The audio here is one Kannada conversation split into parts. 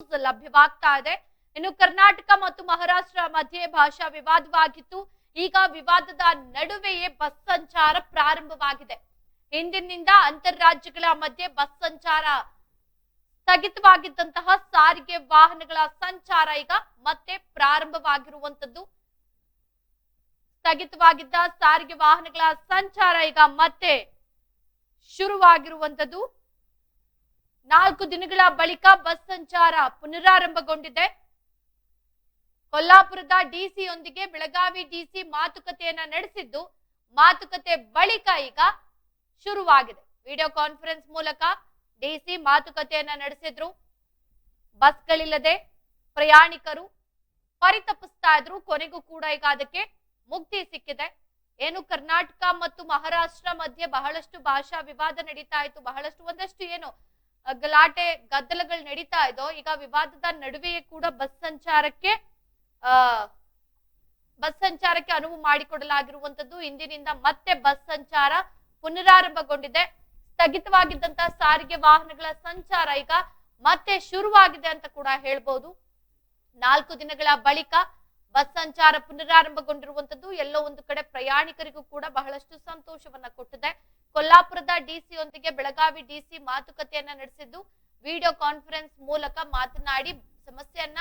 ಲಭ್ಯವಾಗ್ತಾ ಇದೆ. ಇನ್ನು ಕರ್ನಾಟಕ ಮತ್ತು ಮಹಾರಾಷ್ಟ್ರ ಮಧ್ಯೆ ಭಾಷಾ ವಿವಾದವಾಗಿತ್ತು. ಈಗ ವಿವಾದದ ನಡುವೆಯೇ ಬಸ್ ಸಂಚಾರ ಪ್ರಾರಂಭವಾಗಿದೆ. ಹಿಂದಿನಿಂದ ಅಂತರ್ರಾಜ್ಯಗಳ ಮಧ್ಯೆ ಬಸ್ ಸಂಚಾರ ಸ್ಥಗಿತವಾಗಿದ್ದಂತಹ ಸಾರಿಗೆ ವಾಹನಗಳ ಸಂಚಾರ ಈಗ ಮತ್ತೆ ಪ್ರಾರಂಭವಾಗಿರುವಂತದ್ದು. ಸ್ಥಗಿತವಾಗಿದ್ದ ಸಾರಿಗೆ ವಾಹನಗಳ ಸಂಚಾರ ಈಗ ಮತ್ತೆ ಶುರುವಾಗಿರುವಂತದ್ದು. 4 ದಿನಗಳ ಬಳಿಕ ಬಸ್ ಸಂಚಾರ ಪುನರಾರಂಭಗೊಂಡಿದೆ. ಕೊಲ್ಲಾಪುರದ ಡಿಸಿಯೊಂದಿಗೆ ಬೆಳಗಾವಿ ಡಿಸಿ ಮಾತುಕತೆಯನ್ನ ನಡೆಸಿದ್ದು, ಮಾತುಕತೆ ಬಳಿಕ ಈಗ ಶುರುವಾಗಿದೆ. ವಿಡಿಯೋ ಕಾನ್ಫರೆನ್ಸ್ ಮೂಲಕ ಡಿಸಿ ಮಾತುಕತೆಯನ್ನ ನಡೆಸಿದ್ರು. ಬಸ್ಗಳಿಲ್ಲದೆ ಪ್ರಯಾಣಿಕರು ಪರಿತಪಿಸ್ತಾ ಇದ್ರು. ಕೊನೆಗೂ ಕೂಡ ಈಗ ಅದಕ್ಕೆ ಮುಕ್ತಿ ಸಿಕ್ಕಿದೆ. ಏನು ಕರ್ನಾಟಕ ಮತ್ತು ಮಹಾರಾಷ್ಟ್ರ ಮಧ್ಯೆ ಬಹಳಷ್ಟು ಭಾಷಾ ವಿವಾದ ನಡೀತಾ ಇತ್ತು, ಒಂದಷ್ಟು ಏನು ಗಲಾಟೆ ಗದ್ದಲಗಳು ನಡೀತಾ ಇದ್ದೋ, ಈಗ ವಿವಾದದ ನಡುವೆಯೇ ಕೂಡ ಬಸ್ ಸಂಚಾರಕ್ಕೆ ಅನುವು ಮಾಡಿಕೊಡಲಾಗಿರುವಂತದ್ದು. ಇಂದಿನಿಂದ ಮತ್ತೆ ಬಸ್ ಸಂಚಾರ ಪುನರಾರಂಭಗೊಂಡಿದೆ. ಸ್ಥಗಿತವಾಗಿದ್ದಂತಹ ಸಾರಿಗೆ ವಾಹನಗಳ ಸಂಚಾರ ಈಗ ಮತ್ತೆ ಶುರುವಾಗಿದೆ ಅಂತ ಕೂಡ ಹೇಳ್ಬಹುದು. 4 ದಿನಗಳ ಬಳಿಕ ಬಸ್ ಸಂಚಾರ ಪುನರಾರಂಭಗೊಂಡಿರುವಂತದ್ದು ಎಲ್ಲೋ ಒಂದು ಕಡೆ ಪ್ರಯಾಣಿಕರಿಗೂ ಕೂಡ ಬಹಳಷ್ಟು ಸಂತೋಷವನ್ನ ಕೊಟ್ಟಿದೆ. ಕೊಲ್ಲಾಪುರದ ಡಿಸಿಯೊಂದಿಗೆ ಬೆಳಗಾವಿ ಡಿಸಿ ಮಾತುಕತೆಯನ್ನ ನಡೆಸಿದ್ದು, ವಿಡಿಯೋ ಕಾನ್ಫರೆನ್ಸ್ ಮೂಲಕ ಮಾತನಾಡಿ ಸಮಸ್ಯೆಯನ್ನ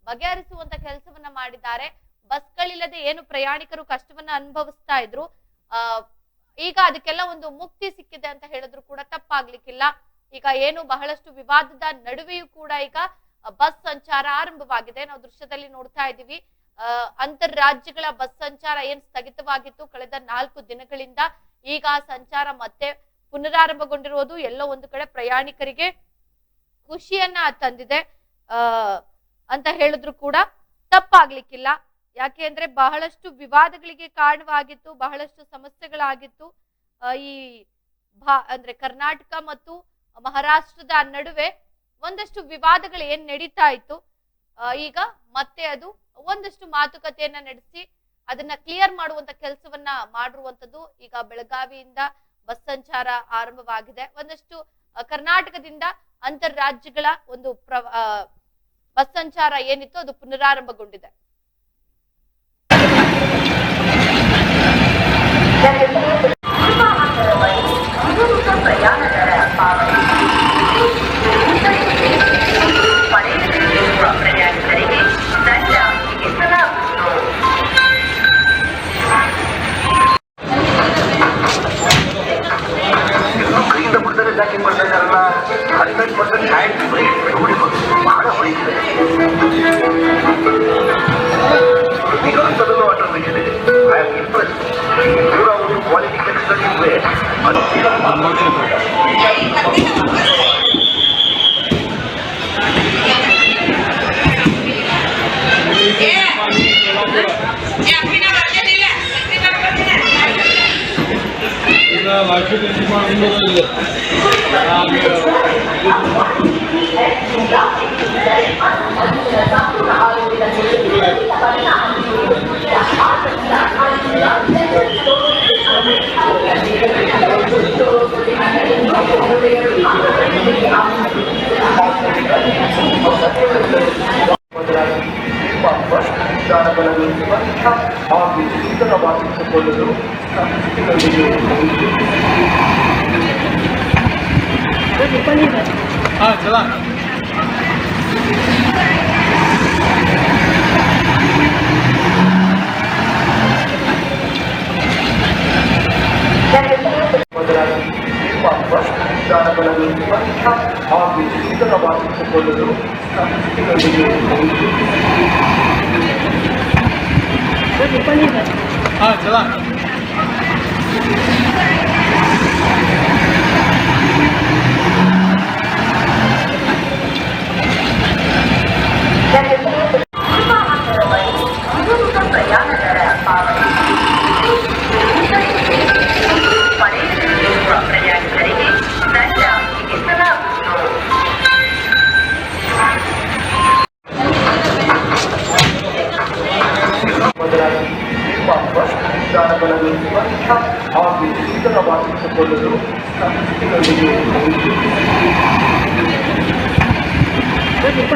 ಬಗೆಹರಿಸುವಂತ ಕೆಲಸವನ್ನ ಮಾಡಿದ್ದಾರೆ. ಬಸ್ಗಳಿಲ್ಲದೆ ಏನು ಪ್ರಯಾಣಿಕರು ಕಷ್ಟವನ್ನ ಅನುಭವಿಸ್ತಾ ಇದ್ರು, ಈಗ ಅದಕ್ಕೆಲ್ಲ ಒಂದು ಮುಕ್ತಿ ಸಿಕ್ಕಿದೆ ಅಂತ ಹೇಳಿದ್ರು ಕೂಡ ತಪ್ಪಾಗ್ಲಿಕ್ಕಿಲ್ಲ. ಈಗ ಏನು ಬಹಳಷ್ಟು ವಿವಾದದ ನಡುವೆಯೂ ಕೂಡ ಈಗ ಬಸ್ ಸಂಚಾರ ಆರಂಭವಾಗಿದೆ. ನಾವು ದೃಶ್ಯದಲ್ಲಿ ನೋಡ್ತಾ ಇದ್ದೀವಿ. ಅಂತರ್ರಾಜ್ಯಗಳ ಬಸ್ ಸಂಚಾರ ಏನ್ ಸ್ಥಗಿತವಾಗಿತ್ತು ಕಳೆದ 4 ದಿನಗಳಿಂದ, ಈಗ ಸಂಚಾರ ಮತ್ತೆ ಪುನರಾರಂಭಗೊಂಡಿರುವುದು ಎಲ್ಲೋ ಒಂದು ಕಡೆ ಪ್ರಯಾಣಿಕರಿಗೆ ಖುಷಿಯನ್ನ ತಂದಿದೆ ಅಂತ ಹೇಳಿದ್ರು ಕೂಡ ತಪ್ಪಾಗ್ಲಿಕ್ಕಿಲ್ಲ. ಯಾಕೆಂದ್ರೆ ಬಹಳಷ್ಟು ವಿವಾದಗಳಿಗೆ ಕಾರಣವಾಗಿತ್ತು, ಬಹಳಷ್ಟು ಸಮಸ್ಯೆಗಳಾಗಿತ್ತು. ಈ ಅಂದ್ರೆ ಕರ್ನಾಟಕ ಮತ್ತು ಮಹಾರಾಷ್ಟ್ರದ ನಡುವೆ ಒಂದಷ್ಟು ವಿವಾದಗಳು ಏನ್ ನಡೀತಾ ಇತ್ತು, ಈಗ ಮತ್ತೆ ಅದು ಒಂದಷ್ಟು ಮಾತುಕತೆಯನ್ನ ನಡೆಸಿ ಅದನ್ನ ಕ್ಲಿಯರ್ ಮಾಡುವಂತ ಕೆಲಸವನ್ನ ಮಾಡಿರುವಂತದ್ದು. ಈಗ ಬೆಳಗಾವಿಯಿಂದ ಬಸ್ ಸಂಚಾರ ಆರಂಭವಾಗಿದೆ. ಒಂದಷ್ಟು ಕರ್ನಾಟಕದಿಂದ ಅಂತರ್ರಾಜ್ಯಗಳ ಒಂದು ಬಸ್ ಸಂಚಾರ ಏನಿತ್ತು ಅದು ಪುನರಾರಂಭಗೊಂಡಿದೆ.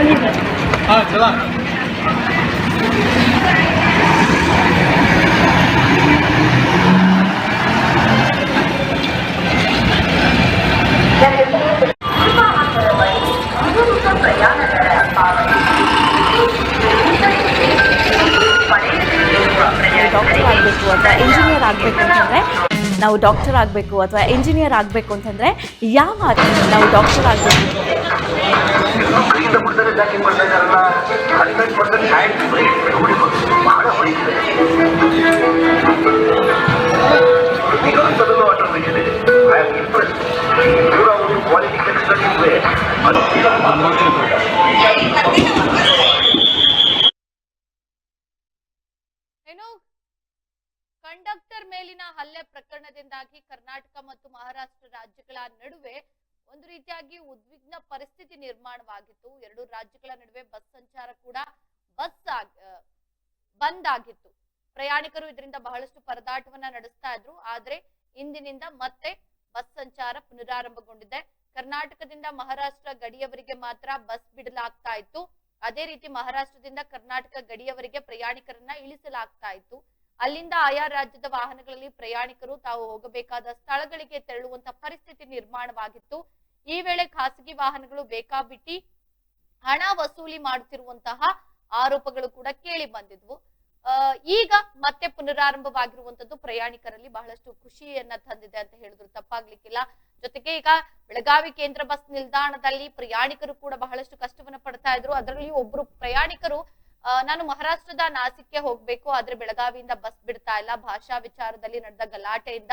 Gracias. हाँ चला ಡಾಕ್ಟರ್ ಆಗಬೇಕು ಅಥವಾ ಇಂಜಿನಿಯರ್ ಆಗಬೇಕು ಅಂತಂದರೆ ನಾವು ಡಾಕ್ಟರ್ ಆಗಬೇಕು ಅಥವಾ ಇಂಜಿನಿಯರ್ ಆಗಬೇಕು ಅಂತಂದರೆ ಯಾವ ನಾವು ಡಾಕ್ಟರ್ ಆಗಬೇಕು ಕಂಡಕ್ಟರ್ ಮೇಲಿನ ಹಲ್ಲೆ ಪ್ರಕರಣದಿಂದಾಗಿ ಕರ್ನಾಟಕ ಮತ್ತು ಮಹಾರಾಷ್ಟ್ರ ರಾಜ್ಯಗಳ ನಡುವೆ ಒಂದು ರೀತಿಯಾಗಿ ಉದ್ವಿಗ್ನ ಪರಿಸ್ಥಿತಿ ನಿರ್ಮಾಣವಾಗಿತ್ತು. ಎರಡು ರಾಜ್ಯಗಳ ನಡುವೆ ಬಸ್ ಸಂಚಾರ ಕೂಡ ಬಂದ್ ಆಗಿತ್ತು. ಪ್ರಯಾಣಿಕರು ಇದರಿಂದ ಬಹಳಷ್ಟು ಪರದಾಟವನ್ನ ನಡೆಸ್ತಾ ಇದ್ರು. ಆದ್ರೆ ಇಂದಿನಿಂದ ಮತ್ತೆ ಬಸ್ ಸಂಚಾರ ಪುನರಾರಂಭಗೊಂಡಿದೆ. ಕರ್ನಾಟಕದಿಂದ ಮಹಾರಾಷ್ಟ್ರ ಗಡಿಯವರಿಗೆ ಮಾತ್ರ ಬಸ್ ಬಿಡಲಾಗ್ತಾ ಇತ್ತು. ಅದೇ ರೀತಿ ಮಹಾರಾಷ್ಟ್ರದಿಂದ ಕರ್ನಾಟಕ ಗಡಿಯವರಿಗೆ ಪ್ರಯಾಣಿಕರನ್ನ ಇಳಿಸಲಾಗ್ತಾ ಇತ್ತು. ಅಲ್ಲಿಂದ ಆಯಾ ರಾಜ್ಯದ ವಾಹನಗಳಲ್ಲಿ ಪ್ರಯಾಣಿಕರು ತಾವು ಹೋಗಬೇಕಾದ ಸ್ಥಳಗಳಿಗೆ ತೆರಳುವಂತ ಪರಿಸ್ಥಿತಿ ನಿರ್ಮಾಣವಾಗಿತ್ತು. ಈ ವೇಳೆ ಖಾಸಗಿ ವಾಹನಗಳು ಬೇಕಾಬಿಟ್ಟಿ ಹಣ ವಸೂಲಿ ಮಾಡುತ್ತಿರುವಂತಹ ಆರೋಪಗಳು ಕೂಡ ಕೇಳಿ ಬಂದಿದ್ವು. ಈಗ ಮತ್ತೆ ಪುನರಾರಂಭವಾಗಿರುವಂತದ್ದು ಪ್ರಯಾಣಿಕರಲ್ಲಿ ಬಹಳಷ್ಟು ಖುಷಿಯನ್ನ ತಂದಿದೆ ಅಂತ ಹೇಳಿದ್ರು ತಪ್ಪಾಗ್ಲಿಕ್ಕಿಲ್ಲ. ಜೊತೆಗೆ ಈಗ ಬೆಳಗಾವಿ ಕೇಂದ್ರ ಬಸ್ ನಿಲ್ದಾಣದಲ್ಲಿ ಪ್ರಯಾಣಿಕರು ಕೂಡ ಬಹಳಷ್ಟು ಕಷ್ಟವನ್ನ ಪಡ್ತಾ ಇದ್ರು. ಅದರಲ್ಲಿ ಒಬ್ರು ಪ್ರಯಾಣಿಕರು ನಾನು ಮಹಾರಾಷ್ಟ್ರದ ನಾಸಿಕ್ಗೆ ಹೋಗ್ಬೇಕು, ಆದ್ರೆ ಬೆಳಗಾವಿಯಿಂದ ಬಸ್ ಬಿಡ್ತಾ ಇಲ್ಲ. ಭಾಷಾ ವಿಚಾರದಲ್ಲಿ ನಡೆದ ಗಲಾಟೆಯಿಂದ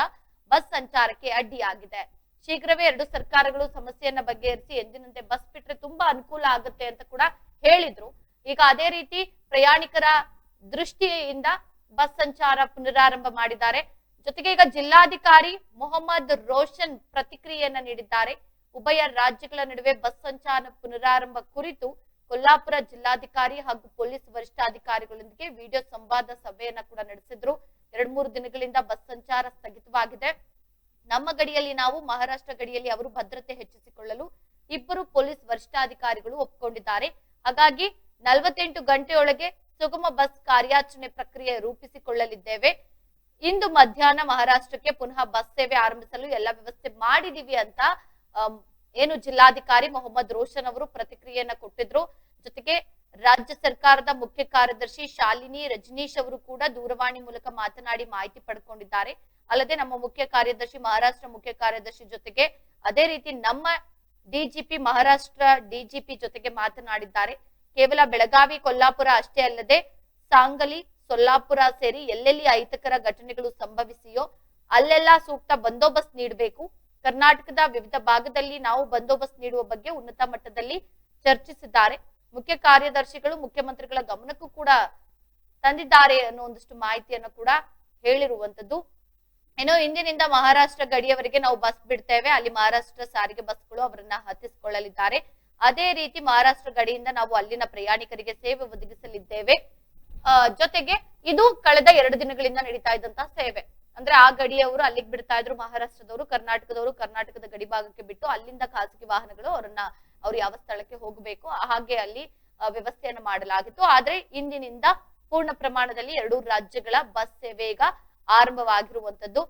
ಬಸ್ ಸಂಚಾರಕ್ಕೆ ಅಡ್ಡಿಯಾಗಿದೆ. ಶೀಘ್ರವೇ ಎರಡು ಸರ್ಕಾರಗಳು ಸಮಸ್ಯೆಯನ್ನ ಬಗೆಹರಿಸಿ ಎಂದಿನಂತೆ ಬಸ್ ಬಿಟ್ರೆ ತುಂಬಾ ಅನುಕೂಲ ಆಗುತ್ತೆ ಅಂತ ಕೂಡ ಹೇಳಿದ್ರು. ಈಗ ಅದೇ ರೀತಿ ಪ್ರಯಾಣಿಕರ ದೃಷ್ಟಿಯಿಂದ ಬಸ್ ಸಂಚಾರ ಪುನರಾರಂಭ ಮಾಡಿದ್ದಾರೆ. ಜೊತೆಗೆ ಈಗ ಜಿಲ್ಲಾಧಿಕಾರಿ ಮೊಹಮ್ಮದ್ ರೋಷನ್ ಪ್ರತಿಕ್ರಿಯೆಯನ್ನ ನೀಡಿದ್ದಾರೆ. ಉಭಯ ರಾಜ್ಯಗಳ ನಡುವೆ ಬಸ್ ಸಂಚಾರ ಪುನರಾರಂಭ ಕುರಿತು ಕೊಲ್ಲಾಪುರ ಜಿಲ್ಲಾಧಿಕಾರಿ ಹಾಗೂ ಪೊಲೀಸ್ ವರಿಷ್ಠಾಧಿಕಾರಿಗಳೊಂದಿಗೆ ವಿಡಿಯೋ ಸಂವಾದ ಸಭೆಯನ್ನ ಕೂಡ ನಡೆಸಿದ್ರು. 2-3 ದಿನಗಳಿಂದ ಬಸ್ ಸಂಚಾರ ಸ್ಥಗಿತವಾಗಿದೆ. ನಮ್ಮ ಗಡಿಯಲ್ಲಿ ನಾವು, ಮಹಾರಾಷ್ಟ್ರ ಗಡಿಯಲ್ಲಿ ಅವರು ಭದ್ರತೆ ಹೆಚ್ಚಿಸಿಕೊಳ್ಳಲು ಇಬ್ಬರು ಪೊಲೀಸ್ ವರಿಷ್ಠಾಧಿಕಾರಿಗಳು ಒಪ್ಪಿಕೊಂಡಿದ್ದಾರೆ. ಹಾಗಾಗಿ 48 ಗಂಟೆಯೊಳಗೆ ಸುಗಮ ಬಸ್ ಕಾರ್ಯಾಚರಣೆ ಪ್ರಕ್ರಿಯೆ ರೂಪಿಸಿಕೊಳ್ಳಲಿದ್ದೇವೆ. ಇಂದು ಮಧ್ಯಾಹ್ನ ಮಹಾರಾಷ್ಟ್ರಕ್ಕೆ ಪುನಃ ಬಸ್ ಸೇವೆ ಆರಂಭಿಸಲು ಎಲ್ಲ ವ್ಯವಸ್ಥೆ ಮಾಡಿದೀವಿ ಅಂತ ಏನು ಜಿಲ್ಲಾಧಿಕಾರಿ ಮೊಹಮ್ಮದ್ ರೋಷನ್ ಅವರು ಪ್ರತಿಕ್ರಿಯೆಯನ್ನ ಕೊಟ್ಟಿದ್ರು. ಜೊತೆಗೆ ರಾಜ್ಯ ಸರ್ಕಾರದ ಮುಖ್ಯ ಕಾರ್ಯದರ್ಶಿ ಶಾಲಿನಿ ರಜನೀಶ್ ಅವರು ಕೂಡ ದೂರವಾಣಿ ಮೂಲಕ ಮಾತನಾಡಿ ಮಾಹಿತಿ ಪಡ್ಕೊಂಡಿದ್ದಾರೆ. ಅಲ್ಲದೆ ನಮ್ಮ ಮುಖ್ಯ ಕಾರ್ಯದರ್ಶಿ, ಮಹಾರಾಷ್ಟ್ರ ಮುಖ್ಯ ಕಾರ್ಯದರ್ಶಿ ಜೊತೆಗೆ ಅದೇ ರೀತಿ ನಮ್ಮ ಡಿಜಿಪಿ, ಮಹಾರಾಷ್ಟ್ರ ಡಿಜಿಪಿ ಜೊತೆಗೆ ಮಾತನಾಡಿದ್ದಾರೆ. ಕೇವಲ ಬೆಳಗಾವಿ, ಕೊಲ್ಲಾಪುರ ಅಷ್ಟೇ ಅಲ್ಲದೆ ಸಾಂಗಲಿ, ಸೊಲ್ಲಾಪುರ ಸೇರಿ ಎಲ್ಲೆಲ್ಲಿ ಅಹಿತಕರ ಘಟನೆಗಳು ಸಂಭವಿಸಿಯೋ ಅಲ್ಲೆಲ್ಲ ಸೂಕ್ತ ಬಂದೋಬಸ್ತ್ ನೀಡಬೇಕು. ಕರ್ನಾಟಕದ ವಿವಿಧ ಭಾಗದಲ್ಲಿ ನಾವು ಬಂದೋಬಸ್ತ್ ನೀಡುವ ಬಗ್ಗೆ ಉನ್ನತ ಮಟ್ಟದಲ್ಲಿ ಚರ್ಚಿಸಿದ್ದಾರೆ. ಮುಖ್ಯ ಕಾರ್ಯದರ್ಶಿಗಳು ಮುಖ್ಯಮಂತ್ರಿಗಳ ಗಮನಕ್ಕೂ ಕೂಡ ತಂದಿದ್ದಾರೆ ಅನ್ನೋ ಒಂದಷ್ಟು ಮಾಹಿತಿಯನ್ನು ಕೂಡ ಹೇಳಿರುವಂತದ್ದು. ಏನೋ ಇಂದಿನಿಂದ ಮಹಾರಾಷ್ಟ್ರ ಗಡಿಯವರೆಗೆ ನಾವು ಬಸ್ ಬಿಡ್ತೇವೆ. ಅಲ್ಲಿ ಮಹಾರಾಷ್ಟ್ರ ಸಾರಿಗೆ ಬಸ್ಗಳು ಅವರನ್ನ ಹತ್ತಿಸಿಕೊಳ್ಳಲಿದ್ದಾರೆ. ಅದೇ ರೀತಿ ಮಹಾರಾಷ್ಟ್ರ ಗಡಿಯಿಂದ ನಾವು ಅಲ್ಲಿನ ಪ್ರಯಾಣಿಕರಿಗೆ ಸೇವೆ ಒದಗಿಸಲಿದ್ದೇವೆ. ಜೊತೆಗೆ ಇದು ಕಳೆದ 2 ದಿನಗಳಿಂದ ನಡೀತಾ ಇದ್ದಂತಹ ಸೇವೆ. ಅಂದ್ರೆ ಆ ಗಡಿಯವರು ಅಲ್ಲಿಗೆ ಬಿಡ್ತಾ ಇದ್ರು, ಮಹಾರಾಷ್ಟ್ರದವರು ಕರ್ನಾಟಕದವರು ಕರ್ನಾಟಕದ ಗಡಿ ಭಾಗಕ್ಕೆ ಬಿಟ್ಟು ಅಲ್ಲಿಂದ ಖಾಸಗಿ ವಾಹನಗಳು ಅವ್ರು ಯಾವ ಸ್ಥಳಕ್ಕೆ ಹೋಗಬೇಕು ಹಾಗೆ ಅಲ್ಲಿ ವ್ಯವಸ್ಥೆಯನ್ನು ಮಾಡಲಾಗಿತ್ತು. ಆದ್ರೆ ಇಂದಿನಿಂದ ಪೂರ್ಣ ಪ್ರಮಾಣದಲ್ಲಿ 2 ರಾಜ್ಯಗಳ ಬಸ್ ಸೇವೆ ಈಗ ಆರಂಭವಾಗಿರುವಂತದ್ದು.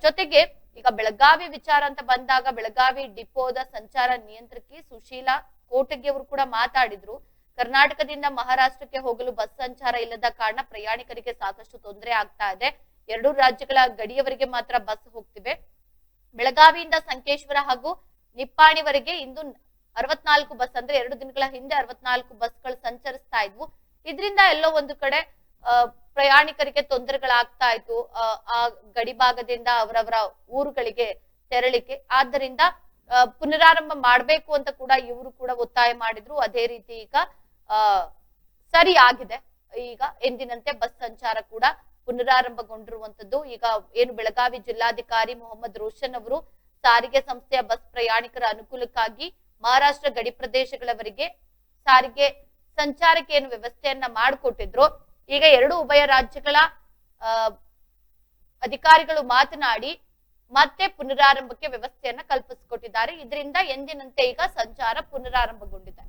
ಜೊತೆಗೆ ಈಗ ಬೆಳಗಾವಿ ವಿಚಾರ ಅಂತ ಬಂದಾಗ ಬೆಳಗಾವಿ ಡಿಪೋದ ಸಂಚಾರ ನಿಯಂತ್ರಕಿ ಸುಶೀಲಾ ಕೋಟಗಿ ಅವರು ಕೂಡ ಮಾತಾಡಿದ್ರು. ಕರ್ನಾಟಕದಿಂದ ಮಹಾರಾಷ್ಟ್ರಕ್ಕೆ ಹೋಗಲು ಬಸ್ ಸಂಚಾರ ಇಲ್ಲದ ಕಾರಣ ಪ್ರಯಾಣಿಕರಿಗೆ ಸಾಕಷ್ಟು ತೊಂದರೆ ಆಗ್ತಾ ಇದೆ. 2 ರಾಜ್ಯಗಳ ಗಡಿಯವರೆಗೆ ಮಾತ್ರ ಬಸ್ ಹೋಗ್ತಿವೆ. ಬೆಳಗಾವಿಯಿಂದ ಸಂಕೇಶ್ವರ ಹಾಗೂ ನಿಪ್ಪಾಣಿವರೆಗೆ ಇಂದು 64 ಬಸ್, ಅಂದ್ರೆ 2 ದಿನಗಳ ಹಿಂದೆ 64 ಬಸ್ಗಳು ಸಂಚರಿಸ್ತಾ ಇದ್ವು. ಇದರಿಂದ ಎಲ್ಲೋ ಒಂದು ಕಡೆ ಪ್ರಯಾಣಿಕರಿಗೆ ತೊಂದರೆಗಳಾಗ್ತಾ ಇತ್ತು ಆ ಗಡಿ ಭಾಗದಿಂದ ಅವರವರ ಊರುಗಳಿಗೆ ತೆರಳಿಕೆ. ಆದ್ದರಿಂದ ಪುನರಾರಂಭ ಮಾಡ್ಬೇಕು ಅಂತ ಕೂಡ ಇವರು ಕೂಡ ಒತ್ತಾಯ ಮಾಡಿದ್ರು. ಅದೇ ರೀತಿ ಈಗ ಸರಿ ಆಗಿದೆ. ಈಗ ಎಂದಿನಂತೆ ಬಸ್ ಸಂಚಾರ ಕೂಡ ಪುನರಾರಂಭಗೊಂಡಿರುವಂತದ್ದು. ಈಗ ಏನು ಬೆಳಗಾವಿ ಜಿಲ್ಲಾಧಿಕಾರಿ ಮೊಹಮ್ಮದ್ ರೋಷನ್ ಅವರು ಸಾರಿಗೆ ಸಂಸ್ಥೆಯ ಬಸ್ ಪ್ರಯಾಣಿಕರ ಅನುಕೂಲಕ್ಕಾಗಿ ಮಹಾರಾಷ್ಟ್ರ ಗಡಿ ಪ್ರದೇಶಗಳವರೆಗೆ ಸಾರಿಗೆ ಸಂಚಾರಕ್ಕೆ ಏನು ವ್ಯವಸ್ಥೆಯನ್ನ ಮಾಡಿಕೊಟ್ಟಿದ್ರು. ಈಗ 2 ಉಭಯ ರಾಜ್ಯಗಳ ಅಧಿಕಾರಿಗಳು ಮಾತನಾಡಿ ಮತ್ತೆ ಪುನರಾರಂಭಕ್ಕೆ ವ್ಯವಸ್ಥೆಯನ್ನ ಕಲ್ಪಿಸಿಕೊಟ್ಟಿದ್ದಾರೆ. ಇದರಿಂದ ಎಂದಿನಂತೆ ಈಗ ಸಂಚಾರ ಪುನರಾರಂಭಗೊಂಡಿದೆ.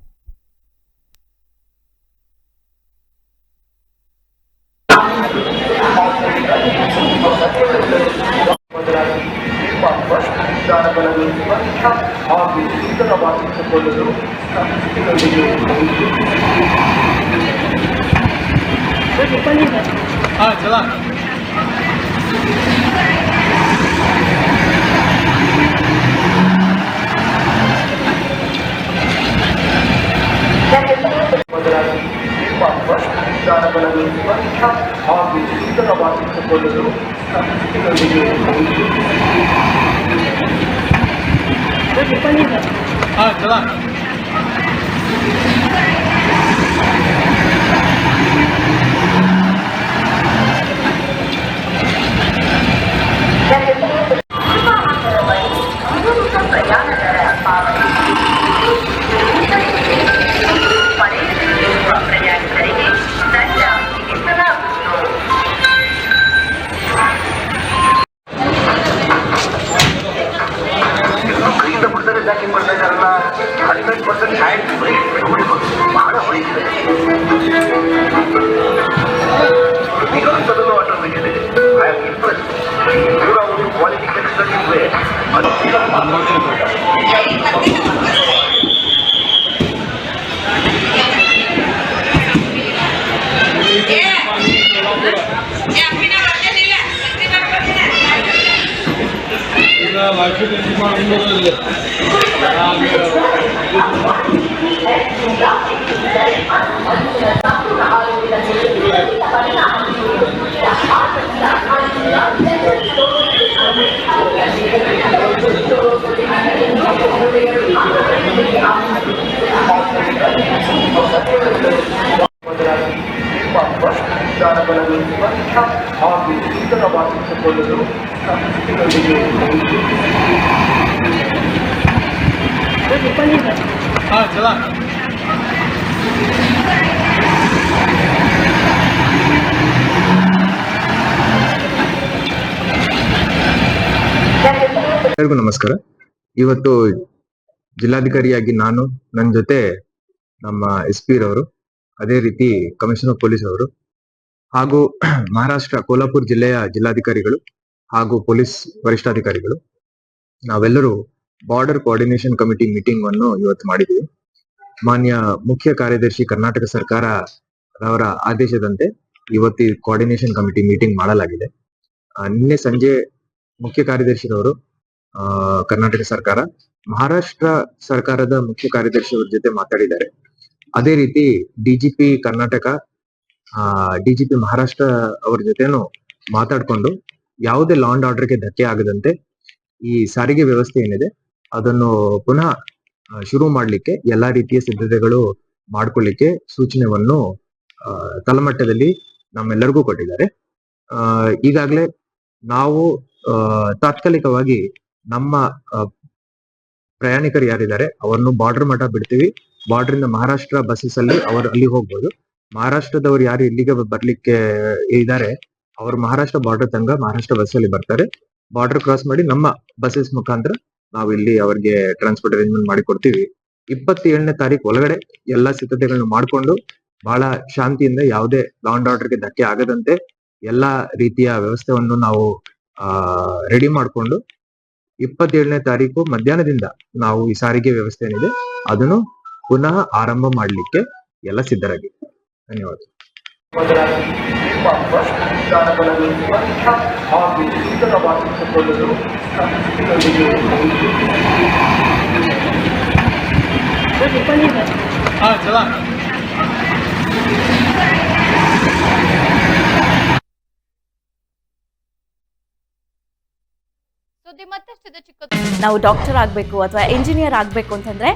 ಭಾವಿಸಿಕೊಳ್ಳಲು ಸಂಸ್ಥೆಗಳಿಗೆ ಚಲಾ ಬದಲಾಗಿ ನಿಮ್ಮ ವಸ್ತುದಾನಗಳನ್ನು ಸ್ವಚ್ಛ ಹಾಗೂ ಸುಂದರವಾಗಿಟ್ಟುಕೊಳ್ಳಲು ಸಂಸ್ಥೆಗಳಿಗೆ ಚಲಾ ಕೈಯಿಂದ ಬಿಡ್ತಾರೆ ಜಾಕಿಂಗ್ ಮಾಡ್ತಾ ಇದ್ದಾರಲ್ಲ 100% ಹ್ಯಾಂಡ್ ಬ್ರೇಕ್ ಹೊಡಿಬೋದು ಬಹಳ ಹೊಡಿತಿದೆ ಇನ್ನೊಂದು ಆಟೋಮೇಟೆಡ್ ಐ ಆಮ್ ಇಂಪ್ರೆಸ್ ಪೂರ ಒಂದು ಕ್ವಾಲಿಟಿ ಕೆಲಸದಲ್ಲಿ ಇವೆ ಬದಲಾಗಿ ನಿಮ್ಮ ವಸ್ತುದಾನಗಳನ್ನು ಸ್ವಚ್ಛ ಹಾಗೂ ಸುಂದರವಾಗಿಟ್ಟುಕೊಳ್ಳಲು ಸಂಸ್ಥೆಗಳಿಗೆ ಚಲಾ ಎಲ್ಲರಿಗೂ ನಮಸ್ಕಾರ. ಇವತ್ತು ಜಿಲ್ಲಾಧಿಕಾರಿಯಾಗಿ ನಾನು, ನನ್ನ ಜೊತೆ ನಮ್ಮ SP ರವರು, ಅದೇ ರೀತಿ ಕಮಿಷನರ್ ಪೊಲೀಸ್ ಅವರು ಹಾಗೂ ಮಹಾರಾಷ್ಟ್ರ ಕೋಲ್ಹಾಪುರ ಜಿಲ್ಲೆಯ ಜಿಲ್ಲಾಧಿಕಾರಿಗಳು ಹಾಗೂ ಪೊಲೀಸ್ ವರಿಷ್ಠಾಧಿಕಾರಿಗಳು ನಾವೆಲ್ಲರೂ ಬಾರ್ಡರ್ ಕೋಆರ್ಡಿನೇಷನ್ ಕಮಿಟಿ ಮೀಟಿಂಗ್ ಅನ್ನು ಇವತ್ತು ಮಾಡಿದ್ದೀವಿ. ಮಾನ್ಯ ಮುಖ್ಯ ಕಾರ್ಯದರ್ಶಿ ಕರ್ನಾಟಕ ಸರ್ಕಾರ ಅವರ ಆದೇಶದಂತೆ ಇವತ್ತು ಕೋಆರ್ಡಿನೇಷನ್ ಕಮಿಟಿ ಮೀಟಿಂಗ್ ಮಾಡಲಾಗಿದೆ. ನಿನ್ನೆ ಸಂಜೆ ಮುಖ್ಯ ಕಾರ್ಯದರ್ಶಿರವರು ಕರ್ನಾಟಕ ಸರ್ಕಾರ ಮಹಾರಾಷ್ಟ್ರ ಸರ್ಕಾರದ ಮುಖ್ಯ ಕಾರ್ಯದರ್ಶಿಯವರ ಜೊತೆ ಮಾತಾಡಿದ್ದಾರೆ. ಅದೇ ರೀತಿ DGP ಕರ್ನಾಟಕ, DGP ಮಹಾರಾಷ್ಟ್ರ ಅವರ ಜೊತೆನೂ ಮಾತಾಡ್ಕೊಂಡು ಯಾವುದೇ ಲಾ ಅಂಡ್ ಆರ್ಡರ್ಗೆ ಧಕ್ಕೆ ಆಗದಂತೆ ಈ ಸಾರಿಗೆ ವ್ಯವಸ್ಥೆ ಏನಿದೆ ಅದನ್ನು ಪುನಃ ಶುರು ಮಾಡ್ಲಿಕ್ಕೆ ಎಲ್ಲಾ ರೀತಿಯ ಸಿದ್ಧತೆಗಳು ಮಾಡ್ಕೊಳ್ಳಿಕ್ಕೆ ಸೂಚನೆಯನ್ನು ತಳಮಟ್ಟದಲ್ಲಿ ನಮ್ಮೆಲ್ಲರಿಗೂ ಕೊಟ್ಟಿದ್ದಾರೆ. ಈಗಾಗಲೇ ನಾವು ತಾತ್ಕಾಲಿಕವಾಗಿ ನಮ್ಮ ಪ್ರಯಾಣಿಕರು ಯಾರಿದ್ದಾರೆ ಅವರನ್ನು ಬಾರ್ಡರ್ ಮಠ ಬಿಡ್ತೀವಿ. ಬಾರ್ಡರ್ ಇಂದ ಮಹಾರಾಷ್ಟ್ರ ಬಸ್ಸಸ್ ಅಲ್ಲಿ ಅವರು ಅಲ್ಲಿ ಹೋಗ್ಬೋದು. ಮಹಾರಾಷ್ಟ್ರದವರು ಯಾರು ಇಲ್ಲಿಗೆ ಬರ್ಲಿಕ್ಕೆ ಇದ್ದಾರೆ ಅವರು ಮಹಾರಾಷ್ಟ್ರ ಬಾರ್ಡರ್ ತನಕ ಮಹಾರಾಷ್ಟ್ರ ಬಸ್ ಅಲ್ಲಿ ಬರ್ತಾರೆ. ಬಾರ್ಡರ್ ಕ್ರಾಸ್ ಮಾಡಿ ನಮ್ಮ ಬಸ್ಸಸ್ ಮುಖಾಂತರ ನಾವು ಇಲ್ಲಿ ಅವರಿಗೆ ಟ್ರಾನ್ಸ್ಪೋರ್ಟ್ ಅರೇಂಜ್ಮೆಂಟ್ ಮಾಡಿ ಕೊಡ್ತೀವಿ. 27ನೇ ತಾರೀಕು ಒಳಗಡೆ ಎಲ್ಲಾ ಸಿದ್ಧತೆಗಳನ್ನು ಮಾಡ್ಕೊಂಡು ಬಹಳ ಶಾಂತಿಯಿಂದ ಯಾವುದೇ ಲಾ ಅಂಡ್ ಆರ್ಡರ್ಗೆ ಧಕ್ಕೆ ಆಗದಂತೆ ಎಲ್ಲಾ ರೀತಿಯ ವ್ಯವಸ್ಥೆಯನ್ನು ನಾವು ರೆಡಿ ಮಾಡಿಕೊಂಡು 27ನೇ ತಾರೀಕು ಮಧ್ಯಾಹ್ನದಿಂದ ನಾವು ಈ ಸಾರಿಗೆ ವ್ಯವಸ್ಥೆ ಏನಿದೆ ಅದನ್ನು ಪುನಃ ಆರಂಭ ಮಾಡಲಿಕ್ಕೆ ಎಲ್ಲ ಸಿದ್ಧರಾಗಿ. ಧನ್ಯವಾದ. ಬದಲಾಗಿ ನಿಮ್ಮ ವಸ್ತುದಾನಗಳನ್ನು ಸ್ವಚ್ಛ ಹಾಗೂ ಸುಂದರವಾಗಿಟ್ಟುಕೊಳ್ಳಲು ಸಂಸ್ಥೆಗಳಿಗೆ ಚಲಾ ಸುದ್ದಿ ಮತ್ತಷ್ಟಿದೆ ಚಿಕ್ಕ. ನಾವು ಡಾಕ್ಟರ್ ಆಗಬೇಕು ಅಥವಾ ಇಂಜಿನಿಯರ್ ಆಗಬೇಕು ಅಂತಂದ್ರೆ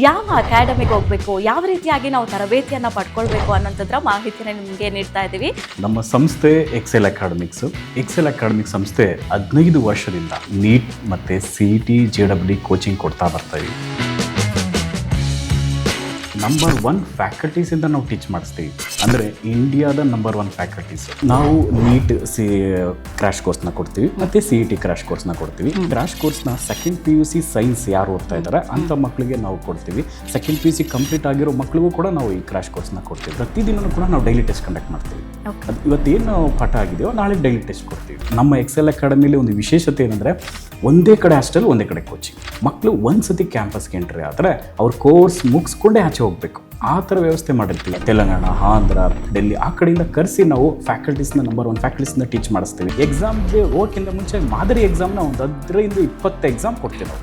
ಯಾವ ಅಕಾಡೆಮಿಗೆ ಹೋಗ್ಬೇಕು, ಯಾವ ರೀತಿಯಾಗಿ ನಾವು ತರಬೇತಿಯನ್ನ ಪಡ್ಕೊಳ್ಬೇಕು ಅನ್ನೋಂಥದ್ರ ಮಾಹಿತಿನ ನಿಮಗೆ ನೀಡ್ತಾ ಇದ್ದೀವಿ. ನಮ್ಮ ಸಂಸ್ಥೆ ಎಕ್ಸೆಲ್ ಅಕಾಡೆಮಿಕ್ ಸಂಸ್ಥೆ 15 ವರ್ಷದಿಂದ ನೀಟ್ ಮತ್ತು CET JEE ಕೋಚಿಂಗ್ ಕೊಡ್ತಾ ಬರ್ತಾ ಇದ್ದೀವಿ. ನಂಬರ್ 1 ಫ್ಯಾಕಲ್ಟೀಸಿಂದ ನಾವು ಟೀಚ್ ಮಾಡಿಸ್ತೀವಿ. ಅಂದರೆ ಇಂಡಿಯಾದ ನಂಬರ್ 1 ಫ್ಯಾಕಲ್ಟೀಸ್. ನಾವು ನೀಟ್ ಕ್ರ್ಯಾಶ್ ಕೋರ್ಸ್ನ ಕೊಡ್ತೀವಿ ಮತ್ತು CET ಕ್ರ್ಯಾಶ್ ಕೋರ್ಸ್ನ ಕೊಡ್ತೀವಿ. ಕ್ರ್ಯಾಶ್ ಕೋರ್ಸ್ನ ಸೆಕೆಂಡ್ PUC ಸೈನ್ಸ್ ಯಾರು ಓದ್ತಾ ಇದ್ದಾರೆ ಅಂಥ ಮಕ್ಕಳಿಗೆ ನಾವು ಕೊಡ್ತೀವಿ. ಸೆಕೆಂಡ್ PUC ಕಂಪ್ಲೀಟ್ ಆಗಿರೋ ಮಕ್ಕಳಿಗೂ ಕೂಡ ನಾವು ಈ ಕ್ರ್ಯಾಶ್ ಕೋರ್ಸ್ನ ಕೊಡ್ತೀವಿ. ಪ್ರತಿದಿನ ಕೂಡ ನಾವು ಡೈಲಿ ಟೆಸ್ಟ್ ಕಂಡಕ್ಟ್ ಮಾಡ್ತೀವಿ. ಅದು ಇವತ್ತೇನು ಪಾಠ ಆಗಿದೆಯೋ ನಾಳೆ ಡೈಲಿ ಟೆಸ್ಟ್ ಕೊಡ್ತೀವಿ. ನಮ್ಮ ಎಕ್ಸೆಲ್ ಅಕಾಡೆಮಿಲಿ ಒಂದು ವಿಶೇಷತೆ ಏನಂದರೆ ಒಂದೇ ಕಡೆ ಹಾಸ್ಟೆಲ್, ಒಂದೇ ಕಡೆ ಕೋಚಿಂಗ್. ಮಕ್ಕಳು ಒಂದ್ಸತಿ ಕ್ಯಾಂಪಸ್ಗೆ ಎಂಟ್ರಿ ಆದರೆ ಅವ್ರ ಕೋರ್ಸ್ ಮುಗಿಸ್ಕೊಂಡೇ ಆಚೆ ಹೋಗಬೇಕು. ಆ ಥರ ವ್ಯವಸ್ಥೆ ಮಾಡಿರ್ತೀವಿ. ತೆಲಂಗಾಣ, ಆಂಧ್ರ, ಡೆಲ್ಲಿ ಆ ಕಡೆಯಿಂದ ಕರೆಸಿ ನಾವು ಫ್ಯಾಕಲ್ಟೀಸ್ನ ನಂಬರ್ 1 ಫ್ಯಾಕಲ್ಟೀಸ್ನ ಟೀಚ್ ಮಾಡಿಸ್ತೀವಿ. ಎಕ್ಸಾಮ್ಗೆ ಹೋಗೋಕ್ಕಿಂತ ಮುಂಚೆ ಮಾದರಿ ಎಕ್ಸಾಮ್ನ ಒಂದು 15-20 ಎಕ್ಸಾಮ್ ಕೊಡ್ತೀವಿ ನಾವು.